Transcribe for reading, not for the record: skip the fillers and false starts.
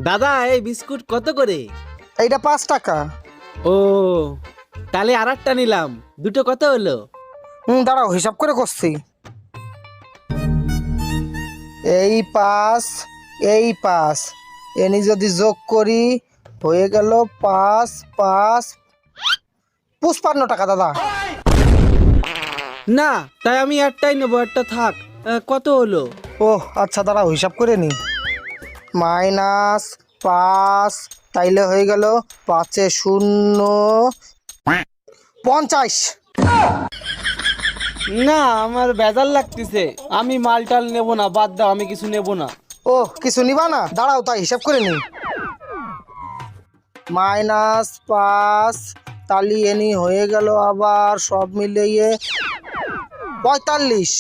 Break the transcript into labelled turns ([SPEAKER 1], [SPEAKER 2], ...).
[SPEAKER 1] দাদা এই বিস্কুট কত করে?
[SPEAKER 2] এইটা 5 টাকা।
[SPEAKER 1] ও, তাহলে আর একটা নিলাম, দুটো কত হলো?
[SPEAKER 2] দাঁড়াও হিসাব করে করছি। এই 5, এই 5, এনি যদি যোগ করি হয়ে গেল 5 5 55 টাকা দাদা।
[SPEAKER 1] না, তাই আমি একটাই নেবো, একটা থাক। কত হলো?
[SPEAKER 2] ও আচ্ছা, দাঁড়াও হিসাব করে নি। -5 তাইলে হয়ে গেল 5 এ 0 50।
[SPEAKER 1] না, আমার বেজার লাগতেছে, আমি মালটাল নেবো না, বাদ দাও, আমি কিছু নেবো না।
[SPEAKER 2] ও কিছু নিবা না? দাঁড়াও তাই হিসাব করে নি। -5 তালি এনি হয়ে গেল আবার সব মিলিয়ে 45।